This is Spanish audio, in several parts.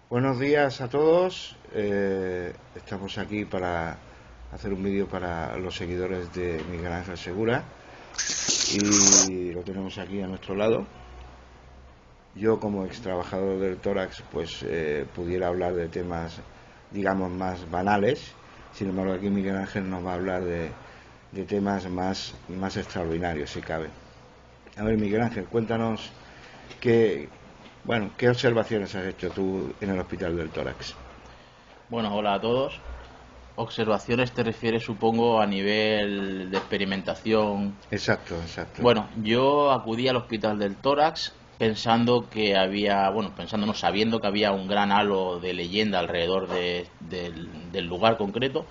Buenos días a todos. Estamos aquí para hacer un vídeo para los seguidores de Miguel Ángel Segura y lo tenemos aquí a nuestro lado. Yo, como ex trabajador del tórax, pues pudiera hablar de temas, digamos, más banales. Sin embargo, aquí Miguel Ángel nos va a hablar de temas más extraordinarios, si cabe. A ver, Miguel Ángel, cuéntanos ¿qué observaciones has hecho tú en el Hospital del Tórax? Bueno, hola a todos. Observaciones te refieres, supongo, a nivel de experimentación. Exacto, exacto. Bueno, yo acudí al Hospital del Tórax pensando que había, bueno, pensando no, sabiendo que había un gran halo de leyenda alrededor del lugar concreto.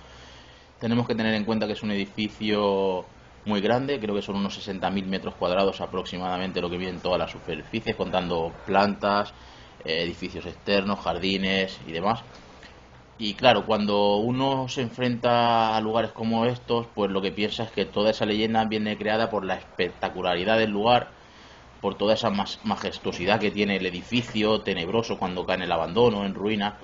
Tenemos que tener en cuenta que es un edificio muy grande, creo que son unos 60.000 metros cuadrados aproximadamente lo que viene en todas las superficies, contando plantas, edificios externos, jardines y demás. Y claro, cuando uno se enfrenta a lugares como estos, pues lo que piensa es que toda esa leyenda viene creada por la espectacularidad del lugar, por toda esa majestuosidad que tiene el edificio, tenebroso cuando cae en el abandono, en ruinas.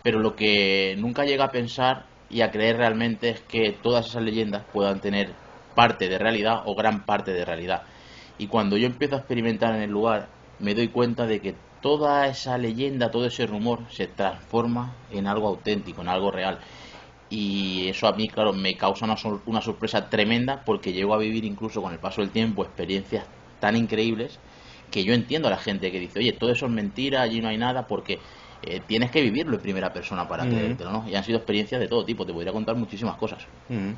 Pero lo que nunca llega a pensar y a creer realmente es que todas esas leyendas puedan tener parte de realidad o gran parte de realidad. Y cuando yo empiezo a experimentar en el lugar, me doy cuenta de que toda esa leyenda, todo ese rumor se transforma en algo auténtico, en algo real. Y eso a mí, claro, me causa una sorpresa tremenda porque llego a vivir incluso con el paso del tiempo experiencias tan increíbles que yo entiendo a la gente que dice, oye, todo eso es mentira, allí no hay nada, porque tienes que vivirlo en primera persona para Mm, creértelo, ¿no? Y han sido experiencias de todo tipo, te podría contar muchísimas cosas. mm.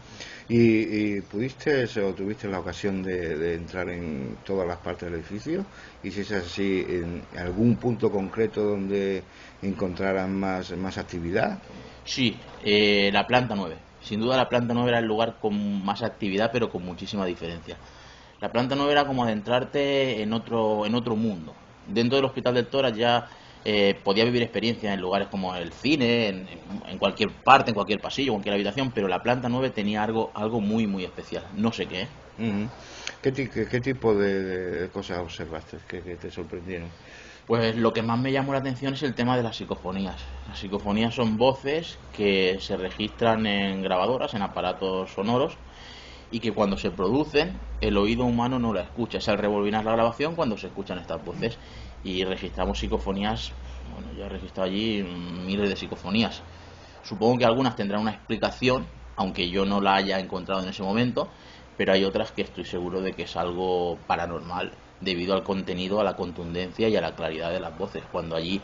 ¿Y pudiste o tuviste la ocasión de entrar en todas las partes del edificio? Y si es así, ¿en algún punto concreto donde encontraran más actividad? Sí, la planta 9. Sin duda la planta 9 era el lugar con más actividad, pero con muchísima diferencia. La planta 9 era como adentrarte en otro mundo. Dentro del Hospital del Tórax ya podía vivir experiencias en lugares como el cine, en cualquier parte, en cualquier pasillo, cualquier habitación, pero la planta 9 tenía algo muy, muy especial. No sé qué, ¿eh? Mm. ¿Qué tipo de cosas observaste que te sorprendieron? Pues lo que más me llamó la atención es el tema de las psicofonías. Las psicofonías son voces que se registran en grabadoras, en aparatos sonoros, y que cuando se producen el oído humano no la escucha. Es al rebobinar la grabación cuando se escuchan estas voces. Y registramos psicofonías, bueno, yo he registrado allí miles de psicofonías. Supongo que algunas tendrán una explicación, aunque yo no la haya encontrado en ese momento, pero hay otras que estoy seguro de que es algo paranormal debido al contenido, a la contundencia y a la claridad de las voces. Cuando allí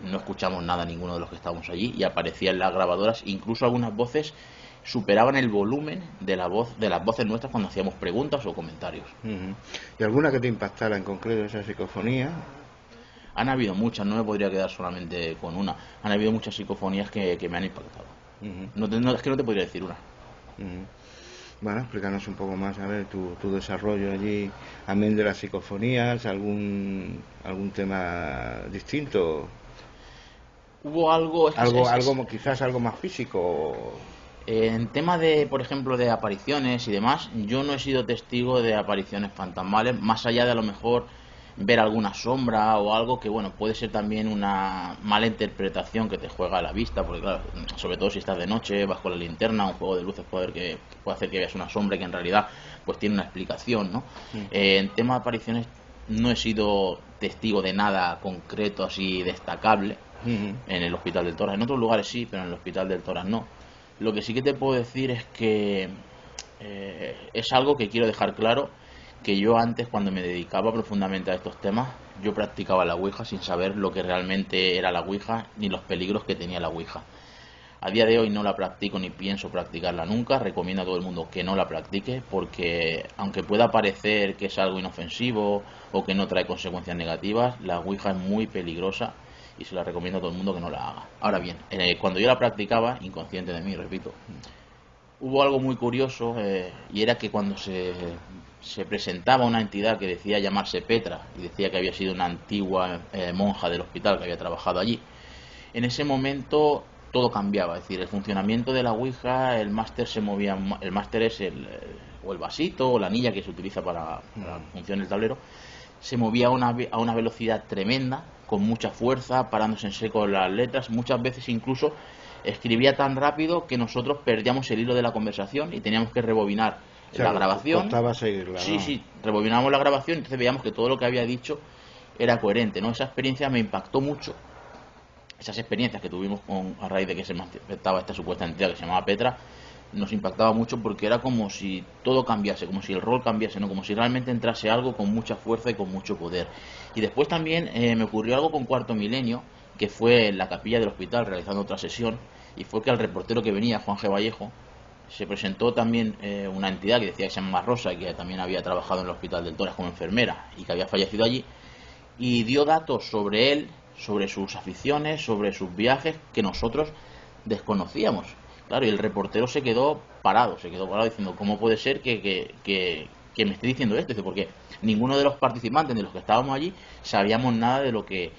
no escuchamos nada ninguno de los que estábamos allí y aparecían las grabadoras, incluso algunas voces superaban el volumen de las voces nuestras cuando hacíamos preguntas o comentarios. Ujú. ¿Y alguna que te impactara en concreto esa psicofonía? Han habido muchas, no me podría quedar solamente con una. Han habido muchas psicofonías que me han impactado. Ujú, Es que no te podría decir una. ujú. Bueno, explícanos un poco más, a ver, tu desarrollo allí, también de las psicofonías, algún tema distinto, Hubo algo, es que quizás algo más físico. en tema de, por ejemplo, de apariciones y demás, yo no he sido testigo de apariciones fantasmales, más allá de a lo mejor ver alguna sombra o algo que, bueno, puede ser también una mala interpretación que te juega a la vista, porque claro, sobre todo si estás de noche, vas con la linterna, un juego de luces puede hacer que veas una sombra que en realidad pues tiene una explicación, ¿no? Mm, En tema de apariciones no he sido testigo de nada concreto así destacable ujú, en el Hospital del Tórax. En otros lugares sí, pero en el Hospital del Tórax no. Lo que sí que te puedo decir es que es algo que quiero dejar claro, que yo antes, cuando me dedicaba profundamente a estos temas, yo practicaba la Ouija sin saber lo que realmente era la Ouija ni los peligros que tenía la Ouija. A día de hoy no la practico ni pienso practicarla nunca. Recomiendo a todo el mundo que no la practique porque aunque pueda parecer que es algo inofensivo o que no trae consecuencias negativas, la Ouija es muy peligrosa y se la recomiendo a todo el mundo que no la haga. Ahora bien, cuando yo la practicaba, inconsciente de mí, repito, hubo algo muy curioso y era que cuando se presentaba una entidad que decía llamarse Petra y decía que había sido una antigua monja del hospital que había trabajado allí, en ese momento todo cambiaba, es decir, el funcionamiento de la Ouija, el máster se movía, el máster es o el vasito o la anilla que se utiliza para la mm, función del tablero, se movía a una velocidad tremenda con mucha fuerza, parándose en seco las letras, muchas veces incluso escribía tan rápido que nosotros perdíamos el hilo de la conversación y teníamos que rebobinar la grabación. Costaba seguirla, Sí, ¿no? sí, rebobinábamos la grabación, entonces veíamos que todo lo que había dicho era coherente, ¿no? Esa experiencia me impactó mucho. Esas experiencias que tuvimos a raíz de que se manifestaba esta supuesta entidad que se llamaba Petra, nos impactaba mucho porque era como si todo cambiase, como si el rol cambiase, ¿no? Como si realmente entrase algo con mucha fuerza y con mucho poder. Y después también me ocurrió algo con Cuarto Milenio, que fue en la capilla del hospital realizando otra sesión, y fue que al reportero que venía, Juan G. Vallejo, se presentó también una entidad que decía que se llama Rosa, y que también había trabajado en el Hospital del Tórax como enfermera y que había fallecido allí, y dio datos sobre él, sobre sus aficiones, sobre sus viajes que nosotros desconocíamos. Claro, y el reportero se quedó parado diciendo, ¿cómo puede ser que me esté diciendo esto? Dice, porque ninguno de los participantes, de los que estábamos allí, sabíamos nada de lo que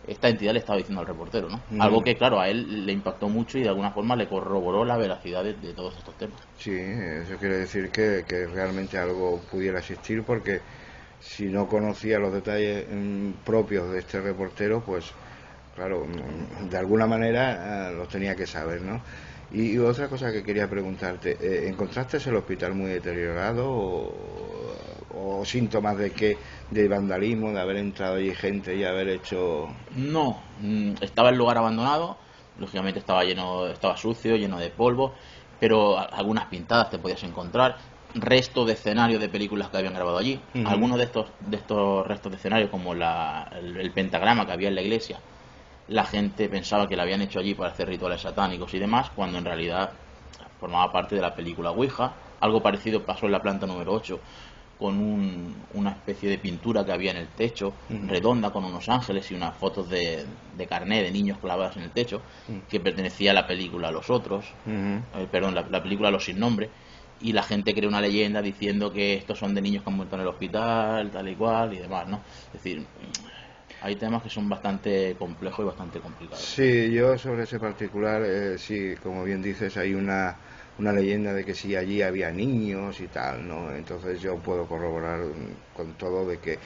esta entidad le estaba diciendo al reportero, ¿no? Algo que, claro, a él le impactó mucho y de alguna forma le corroboró la veracidad de todos estos temas. Sí, eso quiere decir que realmente algo pudiera existir, porque si no conocía los detalles propios de este reportero, pues claro, de alguna manera los tenía que saber, ¿no? Y otra cosa que quería preguntarte, ¿encontraste el hospital muy deteriorado o síntomas de vandalismo, de haber entrado allí gente y haber hecho...? No, estaba el lugar abandonado, lógicamente estaba sucio, lleno de polvo, pero algunas pintadas te podías encontrar, restos de escenarios de películas que habían grabado allí. Algunos de estos restos de escenarios, como el pentagrama que había en la iglesia, la gente pensaba que lo habían hecho allí para hacer rituales satánicos y demás, cuando en realidad formaba parte de la película Ouija. Algo parecido pasó en la planta número 8 con una especie de pintura que había en el techo, redonda, con unos ángeles y unas fotos de carné de niños clavadas en el techo, que pertenecía a la película Los Otros, perdón, la película Los Sin Nombre, y la gente creó una leyenda diciendo que estos son de niños que han muerto en el hospital, tal y cual, y demás, ¿no? Es decir, hay temas que son bastante complejos y bastante complicados. Sí, yo sobre ese particular, sí, como bien dices, hay una leyenda de que sí allí había niños y tal, ¿no? Entonces yo puedo corroborar con todo de que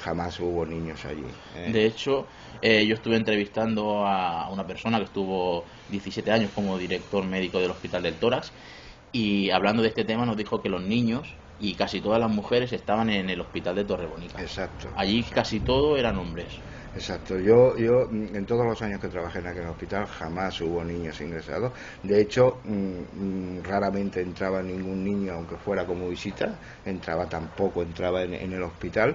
jamás hubo niños allí. De hecho, yo estuve entrevistando a una persona que estuvo 17 años como director médico del Hospital del Tórax, y hablando de este tema nos dijo que los niños y casi todas las mujeres estaban en el hospital de Torrebonica. Exacto. Allí casi todo eran hombres. Exacto. Yo en todos los años que trabajé en aquel hospital jamás hubo niños ingresados. De hecho, raramente entraba ningún niño, aunque fuera como visita. Tampoco entraba en el hospital.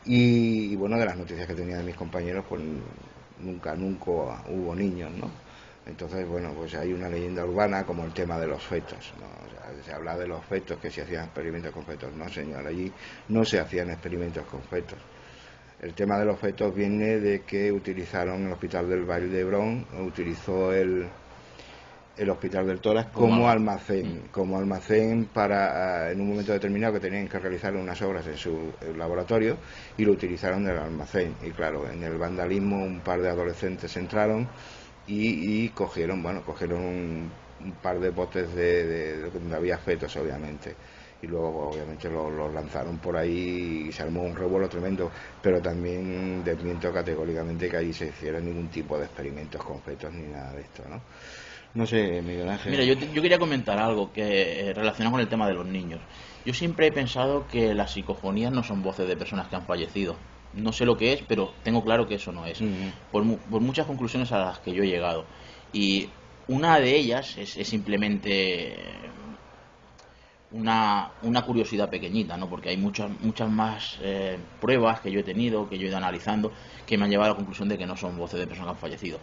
Y bueno, de las noticias que tenía de mis compañeros, pues nunca hubo niños, ¿no? Entonces, bueno, pues hay una leyenda urbana como el tema de los fetos, ¿no? O sea, se habla de los fetos, que se hacían experimentos con fetos. No, señor, allí no se hacían experimentos con fetos. El tema de los fetos viene de que utilizaron el hospital del Vall d'Hebron, utilizó el hospital del Tórax como almacén para, en un momento determinado que tenían que realizar unas obras en su laboratorio, y lo utilizaron del almacén. Y claro, en el vandalismo un par de adolescentes entraron y cogieron un par de botes de donde había fetos, obviamente, y luego obviamente los lanzaron por ahí y se armó un revuelo tremendo. Pero también desmiento categóricamente que allí se hiciera ningún tipo de experimentos con fetos ni nada de esto, ¿no? No sé, Miguel Ángel. Mira, yo quería comentar algo que relacionado con el tema de los niños. Yo siempre he pensado que las psicofonías no son voces de personas que han fallecido. No sé lo que es, pero tengo claro que eso no es. Por muchas conclusiones a las que yo he llegado. Y una de ellas es simplemente una curiosidad pequeñita, ¿no? Porque hay muchas más pruebas que yo he tenido, que yo he ido analizando, que me han llevado a la conclusión de que no son voces de personas que han fallecido.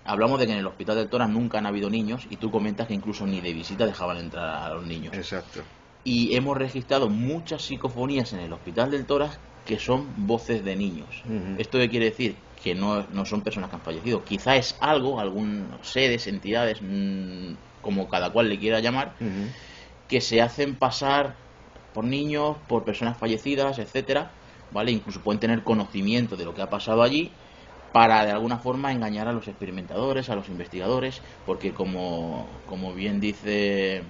Hablamos de que en el Hospital del Tórax nunca han habido niños, y tú comentas que incluso ni de visita dejaban entrar a los niños. Exacto. Y hemos registrado muchas psicofonías en el Hospital del Tórax que son voces de niños. ¿Esto qué quiere decir? Que no son personas que han fallecido. Quizá es algún seres, entidades, como cada cual le quiera llamar, que se hacen pasar por niños, por personas fallecidas, etcétera, ¿vale? Incluso pueden tener conocimiento de lo que ha pasado allí, para de alguna forma engañar a los experimentadores, a los investigadores, porque como bien dice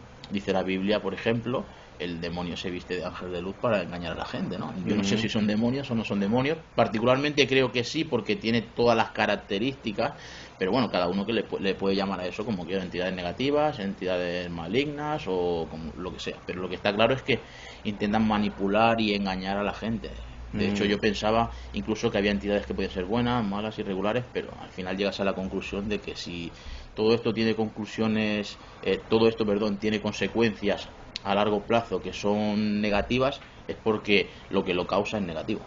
la Biblia, por ejemplo, el demonio se viste de ángel de luz para engañar a la gente, ¿no? Yo no sé si son demonios o no son demonios, particularmente creo que sí, porque tiene todas las características, pero bueno, cada uno que le puede llamar a eso como quiera, entidades negativas, entidades malignas o como lo que sea, pero lo que está claro es que intentan manipular y engañar a la gente. De hecho, yo pensaba incluso que había entidades que podían ser buenas, malas, irregulares, pero al final llegas a la conclusión de que si todo esto tiene conclusiones, perdón, tiene consecuencias a largo plazo que son negativas, es porque lo que lo causa es negativo.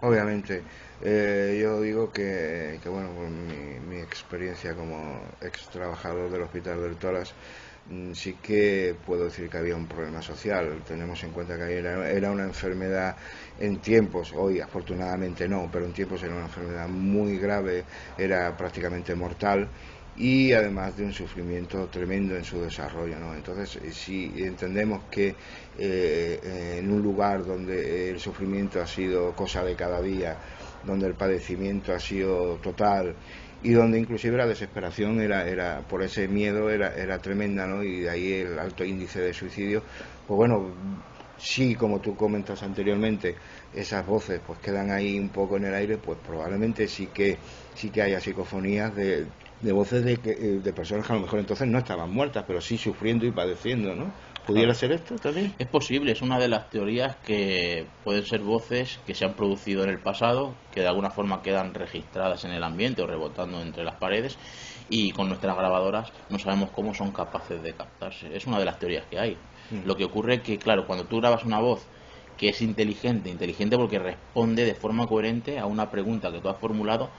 Obviamente. Yo digo que bueno, por mi experiencia como ex trabajador del Hospital del Tórax, sí que puedo decir que había un problema social. Tenemos en cuenta que era una enfermedad en tiempos, hoy afortunadamente no, pero en tiempos era una enfermedad muy grave, era prácticamente mortal, y además de un sufrimiento tremendo en su desarrollo, ¿no? Entonces, si entendemos que en un lugar donde el sufrimiento ha sido cosa de cada día, donde el padecimiento ha sido total y donde inclusive la desesperación era por ese miedo era tremenda, ¿no? Y de ahí el alto índice de suicidio, pues bueno, sí, como tú comentas anteriormente, esas voces pues quedan ahí un poco en el aire, pues probablemente sí que haya psicofonías de voces de personas que a lo mejor entonces no estaban muertas, pero sí sufriendo y padeciendo, ¿no? ¿Pudiera ser esto también? Es posible, es una de las teorías que pueden ser voces que se han producido en el pasado, que de alguna forma quedan registradas en el ambiente o rebotando entre las paredes, y con nuestras grabadoras no sabemos cómo son capaces de captarse. Es una de las teorías que hay. Lo que ocurre es que, claro, cuando tú grabas una voz que es inteligente porque responde de forma coherente a una pregunta que tú has formulado,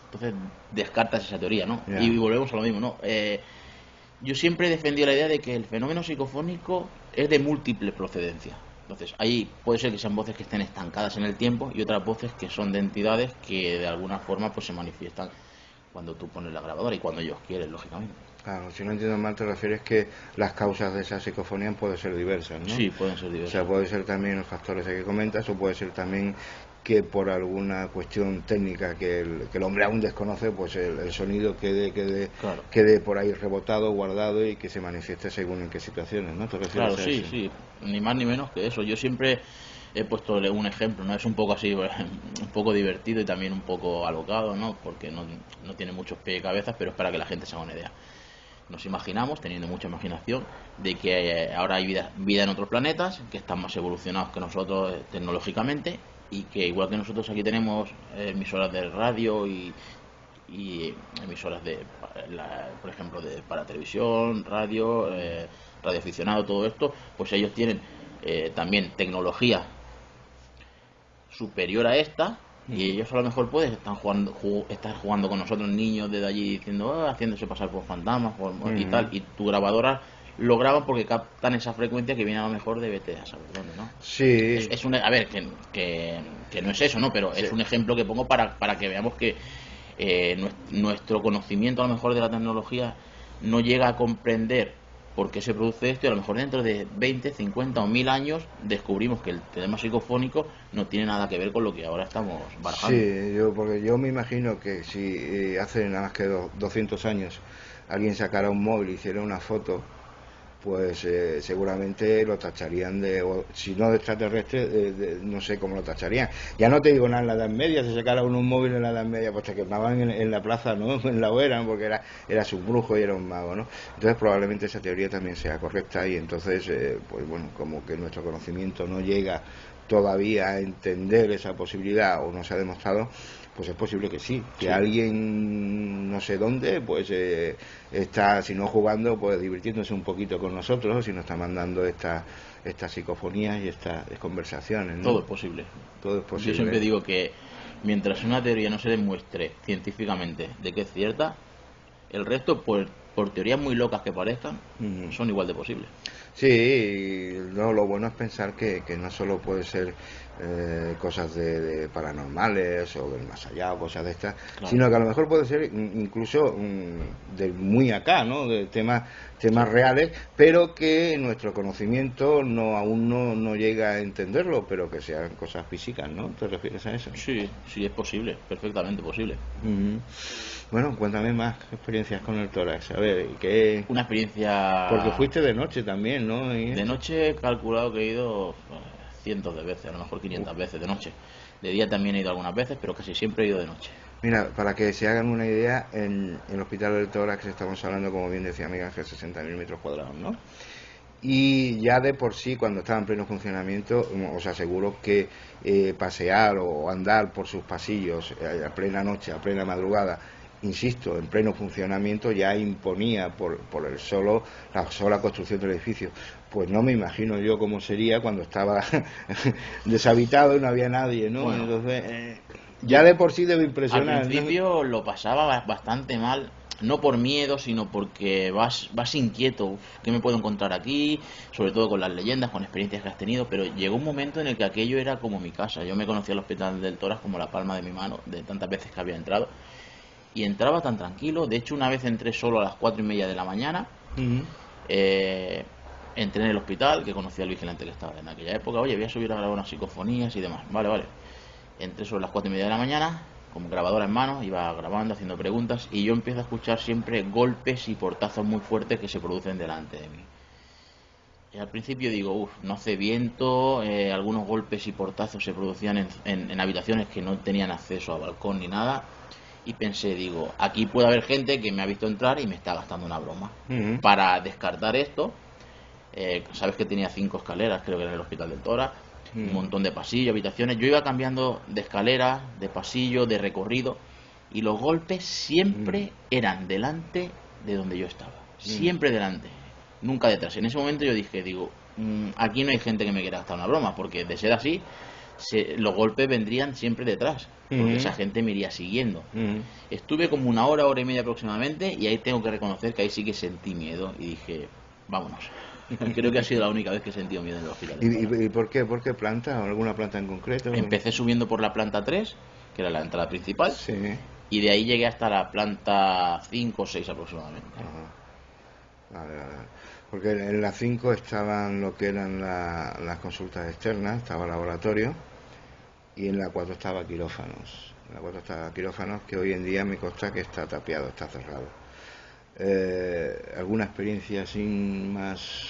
entonces descartas esa teoría, ¿no? Yeah. Y volvemos a lo mismo, ¿no? Yo siempre he defendido la idea de que el fenómeno psicofónico es de múltiple procedencia. Entonces, ahí puede ser que sean voces que estén estancadas en el tiempo y otras voces que son de entidades que de alguna forma pues se manifiestan cuando tú pones la grabadora y cuando ellos quieren, lógicamente. Claro, si no entiendo mal, te refieres que las causas de esa psicofonía pueden ser diversas, ¿no? Sí, pueden ser diversas. O sea, puede ser también los factores que comentas, o puede ser también que por alguna cuestión técnica que el hombre aún desconoce, pues el sonido quede por ahí rebotado, guardado y que se manifieste según en qué situaciones, ¿no? ¿Te refieres Claro, a sí, eso? sí, ni más ni menos que eso. Yo siempre he puesto un ejemplo, ¿no? Es un poco así, un poco divertido y también un poco alocado, ¿no? Porque no tiene muchos pies y cabezas, pero es para que la gente se haga una idea. Nos imaginamos, teniendo mucha imaginación, de que ahora hay vida en otros planetas, que están más evolucionados que nosotros tecnológicamente, y que igual que nosotros aquí tenemos emisoras de radio y emisoras por ejemplo, para televisión, radio, radioaficionado, todo esto, pues ellos tienen también tecnología superior a esta. Y ellos a lo mejor pueden estar jugando con nosotros niños desde allí diciendo, haciéndose pasar por fantasmas y tal, y tu grabadora lo graban porque captan esa frecuencia que viene a lo mejor de vete a saber dónde, ¿no? Sí. A ver, que no es eso, ¿no? Pero sí, es un ejemplo que pongo para que veamos que nuestro conocimiento a lo mejor de la tecnología no llega a comprender por qué se produce esto, y a lo mejor dentro de 20, 50 o 1000 años descubrimos que el tema psicofónico no tiene nada que ver con lo que ahora estamos barajando. Sí, porque yo me imagino que si hace nada más que 200 años alguien sacara un móvil y hiciera una foto, pues seguramente lo tacharían si no de extraterrestre, no sé cómo lo tacharían. Ya no te digo nada en la Edad Media, si sacara un móvil en la Edad Media, pues te quemaban en la plaza, ¿no? En la hoguera, porque era su brujo y era un mago, ¿no? Entonces probablemente esa teoría también sea correcta, y entonces, pues bueno, como que nuestro conocimiento no llega todavía a entender esa posibilidad o no se ha demostrado, pues es posible que sí, que alguien no sé dónde pues está, si no jugando, pues divirtiéndose un poquito con nosotros y nos está mandando estas psicofonías y estas conversaciones, ¿no? Todo es posible. Todo es posible. Yo siempre digo que mientras una teoría no se demuestre científicamente de que es cierta, el resto, por teorías muy locas que parezcan, son igual de posibles. Sí, no, lo bueno es pensar que no solo puede ser cosas de paranormales o del más allá o cosas de estas, Claro. sino que a lo mejor puede ser incluso de muy acá, ¿no? De temas Sí. reales, pero que nuestro conocimiento aún no llega a entenderlo, pero que sean cosas físicas, ¿no? ¿Te refieres a eso? Sí, sí, es posible, perfectamente posible. Bueno, cuéntame más experiencias con el tórax. A ver, ¿qué? Una experiencia... Porque fuiste de noche también, ¿no? De noche he calculado que he ido cientos de veces, a lo mejor 500 veces de noche. De día también he ido algunas veces, pero casi siempre he ido de noche. Mira, para que se hagan una idea, en el Hospital del Tórax estamos hablando, como bien decía Miguel Ángel, 60.000 metros cuadrados, ¿no? Y ya de por sí, cuando estaba en pleno funcionamiento, os aseguro que pasear o andar por sus pasillos a plena noche, a plena madrugada, insisto, en pleno funcionamiento, ya imponía por la sola construcción del edificio. Pues no me imagino yo cómo sería cuando estaba deshabitado y no había nadie, ¿no? Bueno, entonces, ya de por sí debe impresionar. Al principio lo pasaba bastante mal, no por miedo, sino porque vas inquieto. Uf, ¿qué me puedo encontrar aquí? Sobre todo con las leyendas, con experiencias que has tenido, pero llegó un momento en el que aquello era como mi casa. Yo me conocía el Hospital del Tórax como la palma de mi mano, de tantas veces que había entrado. Y entraba tan tranquilo. De hecho, una vez entré solo a las 4:30 de la mañana. Entré en el hospital, que conocía al vigilante que estaba en aquella época. Oye, voy a subir a grabar unas psicofonías y demás. Vale. Entré sobre las 4:30 de la mañana, con grabadora en mano, iba grabando, haciendo preguntas, y yo empiezo a escuchar siempre golpes y portazos muy fuertes que se producen delante de mí. Y al principio digo, no hace viento, algunos golpes y portazos se producían en habitaciones que no tenían acceso a balcón ni nada. Y pensé, digo, aquí puede haber gente que me ha visto entrar y me está gastando una broma. Para descartar esto, sabes que tenía 5 escaleras, creo que era el Hospital del Tórax, un montón de pasillos, habitaciones. Yo iba cambiando de escalera, de pasillo, de recorrido, y los golpes siempre eran delante de donde yo estaba. Siempre delante, nunca detrás. En ese momento yo dije, aquí no hay gente que me quiera gastar una broma, porque de ser así, los golpes vendrían siempre detrás, porque esa gente me iría siguiendo. Estuve como una hora y media aproximadamente, y ahí tengo que reconocer que ahí sí que sentí miedo y dije, vámonos. Creo que ha sido la única vez que he sentido miedo en el hospital. ¿Y por qué? ¿Por qué planta? ¿Alguna planta en concreto? Empecé subiendo por la planta 3, que era la entrada principal, Sí. y de ahí llegué hasta la planta 5 o 6 aproximadamente. Vale. Porque en la 5 estaban lo que eran las consultas externas, estaba el laboratorio, y en la 4 estaba quirófanos. En la 4 estaba quirófanos, que hoy en día me consta que está tapiado, está cerrado. ¿Alguna experiencia así más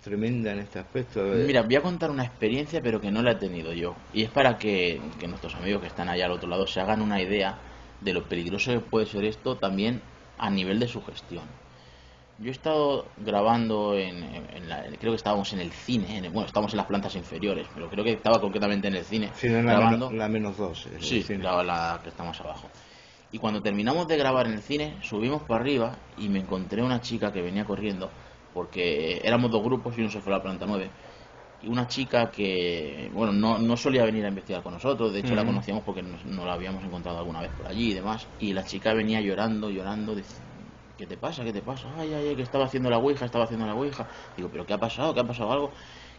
tremenda en este aspecto? Mira, voy a contar una experiencia, pero que no la he tenido yo, y es para que nuestros amigos que están allá al otro lado se hagan una idea de lo peligroso que puede ser esto también a nivel de sugestión. Yo he estado grabando creo que estábamos en el cine, bueno, estábamos en las plantas inferiores, pero creo que estaba concretamente en el cine, sí, en grabando la -2. Sí, la que estamos abajo. Y cuando terminamos de grabar en el cine, subimos para arriba y me encontré una chica que venía corriendo, porque éramos 2 grupos y uno se fue a la planta 9. Y una chica que, bueno, no solía venir a investigar con nosotros, de hecho la conocíamos porque nos la habíamos encontrado alguna vez por allí y demás. Y la chica venía llorando, dice, ¿qué te pasa? Ay, que estaba haciendo la ouija. Digo, ¿pero qué ha pasado? ¿Qué ha pasado? Algo,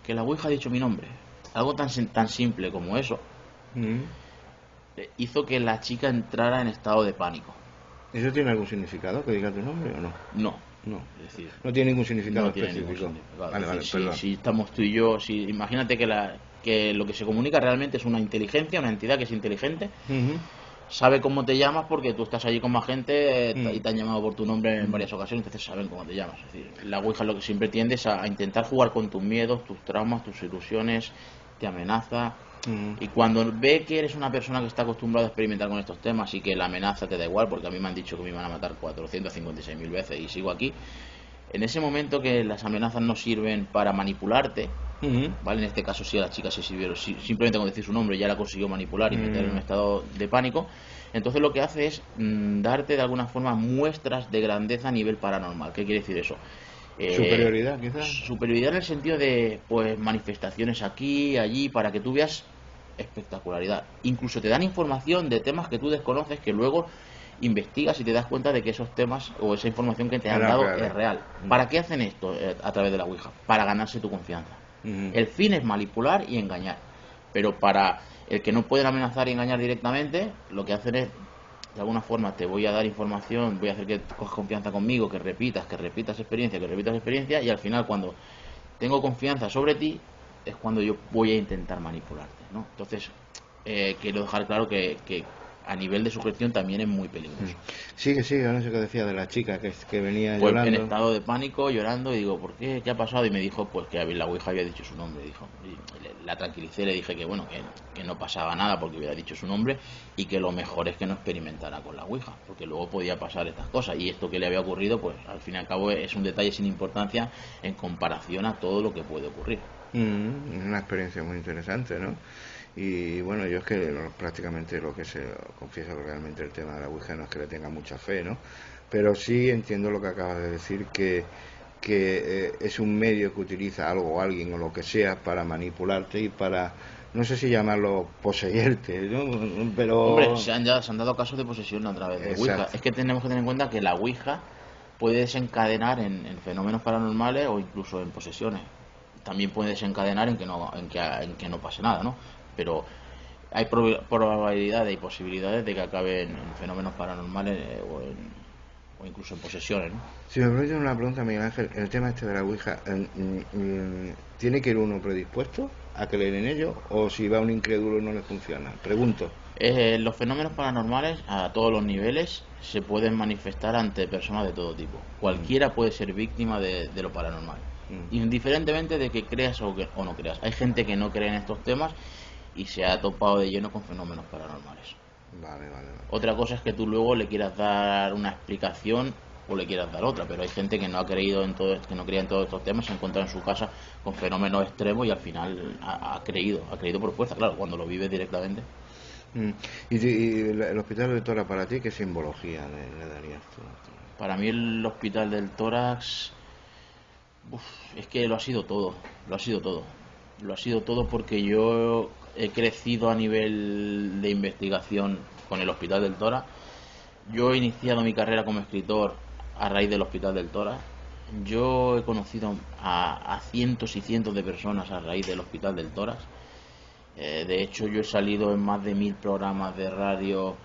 que la ouija ha dicho mi nombre. Algo tan simple como eso hizo que la chica entrara en estado de pánico. ¿Eso tiene algún significado, que diga tu nombre o no? No, es decir, no tiene ningún significado no tiene específico. Ningún significado. Vale, perdón. Si estamos tú y yo, imagínate que lo que se comunica realmente es una inteligencia, una entidad que es inteligente, sabe cómo te llamas porque tú estás allí con más gente y te han llamado por tu nombre en varias ocasiones, entonces saben cómo te llamas. Es decir, la ouija lo que siempre tiende es a intentar jugar con tus miedos, tus traumas, tus ilusiones, te amenaza. Y cuando ve que eres una persona que está acostumbrada a experimentar con estos temas y que la amenaza te da igual, porque a mí me han dicho que me iban a matar 456.000 veces y sigo aquí, en ese momento que las amenazas no sirven para manipularte, ¿vale? En este caso sí, a la chica se sirvió, simplemente con decir su nombre ya la consiguió manipular y meter en un estado de pánico. Entonces lo que hace es darte de alguna forma muestras de grandeza a nivel paranormal. ¿Qué quiere decir eso? Superioridad, quizás. Superioridad en el sentido de pues manifestaciones aquí, allí, para que tú veas espectacularidad. Incluso te dan información de temas que tú desconoces, que luego investigas y te das cuenta de que esos temas o esa información que te han dado es real. ¿Para qué hacen esto a través de la ouija? Para ganarse tu confianza. El fin es manipular y engañar. Pero para el que no pueden amenazar y engañar directamente, lo que hacen es, de alguna forma, te voy a dar información, voy a hacer que cojas confianza conmigo, que repitas experiencia, y al final, cuando tengo confianza sobre ti, es cuando yo voy a intentar manipularte, ¿no? Entonces, quiero dejar claro que a nivel de sujeción también es muy peligroso. Sí, yo no sé qué decía de la chica que venía Pues llorando. en estado de pánico, llorando, y digo, ¿por qué? ¿Qué ha pasado? Y me dijo, pues que la Ouija había dicho su nombre. Dijo, y la tranquilicé, le dije que bueno, que no pasaba nada porque hubiera dicho su nombre, y que lo mejor es que no experimentara con la Ouija, porque luego podía pasar estas cosas. Y esto que le había ocurrido, pues al fin y al cabo es un detalle sin importancia en comparación a todo lo que puede ocurrir. Una experiencia muy interesante, ¿no? Y bueno, yo es que prácticamente lo que se confieso que realmente el tema de la Ouija no es que le tenga mucha fe, ¿no? Pero sí entiendo lo que acabas de decir, que es un medio que utiliza algo o alguien o lo que sea para manipularte y para, no sé si llamarlo poseerte, ¿no? Pero... Hombre, se han dado casos de posesión a través de Ouija. Exacto. Es que tenemos que tener en cuenta que la Ouija puede desencadenar en fenómenos paranormales o incluso en posesiones. También puede desencadenar en que no pase nada, ¿no? Pero hay probabilidades y posibilidades de que acabe en fenómenos paranormales o incluso en posesiones, ¿no? Si me permiten una pregunta, Miguel Ángel, el tema este de la Ouija, ¿tiene que ir uno predispuesto a creer en ello o si va un incrédulo no le funciona? Pregunto. Los fenómenos paranormales a todos los niveles se pueden manifestar ante personas de todo tipo. Cualquiera puede ser víctima de lo paranormal, indiferentemente de que creas o no creas. Hay gente que no cree en estos temas y se ha topado de lleno con fenómenos paranormales. Vale. Otra cosa es que tú luego le quieras dar una explicación o le quieras dar otra, pero hay gente que no ha creído en todo, que no creía en todos estos temas, se encuentra en su casa con fenómenos extremos y al final ha creído por fuerza, claro, cuando lo vive directamente. ¿Y el Hospital del Tórax para ti qué simbología le darías tú? Para mí el Hospital del Tórax, es que lo ha sido todo, porque yo he crecido a nivel de investigación con el Hospital del Tórax. Yo he iniciado mi carrera como escritor a raíz del Hospital del Tórax. Yo he conocido a cientos y cientos de personas a raíz del Hospital del Tórax. De hecho, yo he salido en más de 1000 programas de radio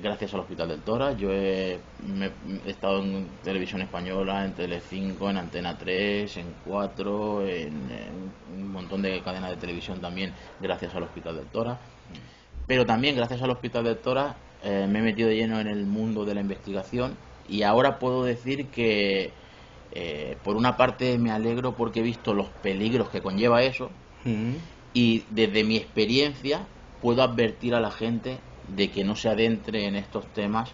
gracias al Hospital del Tórax. Yo he estado en Televisión Española, en Telecinco, en Antena 3, en 4, en un montón de cadenas de televisión también gracias al Hospital del Tórax. Pero también gracias al Hospital del Tórax me he metido de lleno en el mundo de la investigación y ahora puedo decir que por una parte me alegro porque he visto los peligros que conlleva eso. Y desde mi experiencia puedo advertir a la gente de que no se adentre en estos temas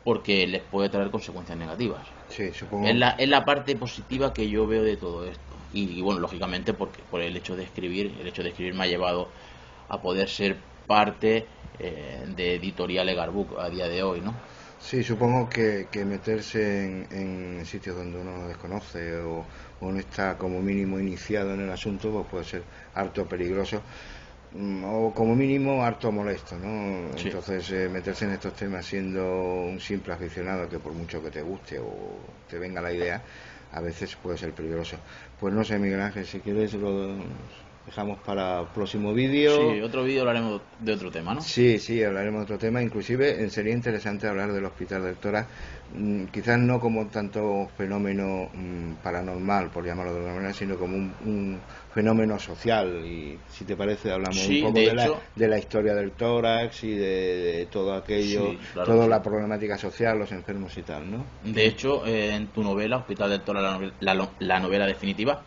porque les puede traer consecuencias negativas. Sí, supongo. Es la parte positiva que yo veo de todo esto. Y bueno, lógicamente porque por el hecho de escribir me ha llevado a poder ser parte de Editorial Egarbook a día de hoy, ¿no? Sí, supongo que meterse en sitios donde uno no desconoce o no está como mínimo iniciado en el asunto, pues puede ser harto peligroso o como mínimo harto molesto, ¿no? Sí. Entonces meterse en estos temas siendo un simple aficionado que por mucho que te guste o te venga la idea, a veces puede ser peligroso. Pues no sé, Miguel Ángel, si quieres lo dejamos para el próximo vídeo. Sí, otro vídeo hablaremos de otro tema, ¿no? Sí, hablaremos de otro tema. Inclusive sería interesante hablar del Hospital del Tórax, quizás no como tanto fenómeno paranormal, por llamarlo de alguna manera, sino como un fenómeno social. Y si te parece, hablamos Sí, un poco de la historia del tórax y de todo aquello, Sí, claro, toda sí. la problemática social, los enfermos y tal, ¿no? De hecho, en tu novela, Hospital del Tórax, la novela definitiva,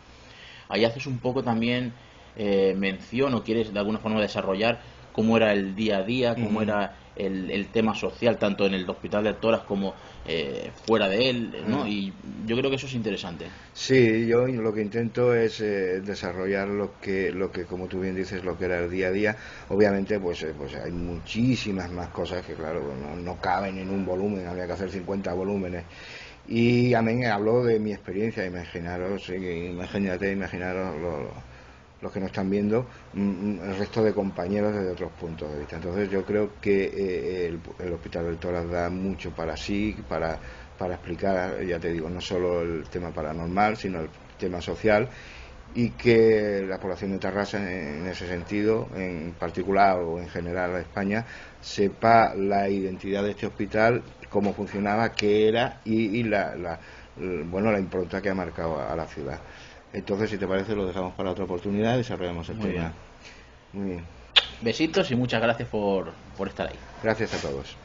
ahí haces un poco también mención o quieres de alguna forma desarrollar cómo era el día a día, cómo era el tema social, tanto en el Hospital del Tórax como fuera de él, ¿no? Y yo creo que eso es interesante. Sí, yo lo que intento es desarrollar lo que, como tú bien dices, lo que era el día a día. Obviamente, pues hay muchísimas más cosas que, claro, no caben en un volumen, habría que hacer 50 volúmenes. Y también hablo de mi experiencia, imaginaros los que nos están viendo, el resto de compañeros desde otros puntos de vista. Entonces yo creo que el Hospital del Tórax da mucho para sí, para explicar, ya te digo, no solo el tema paranormal, sino el tema social y que la población de Tarrasa, en ese sentido, en particular o en general a España, sepa la identidad de este hospital, cómo funcionaba, qué era y la impronta que ha marcado a la ciudad. Entonces, si te parece, lo dejamos para otra oportunidad y desarrollamos el tema. Bien. Muy bien. Besitos y muchas gracias por estar ahí. Gracias a todos.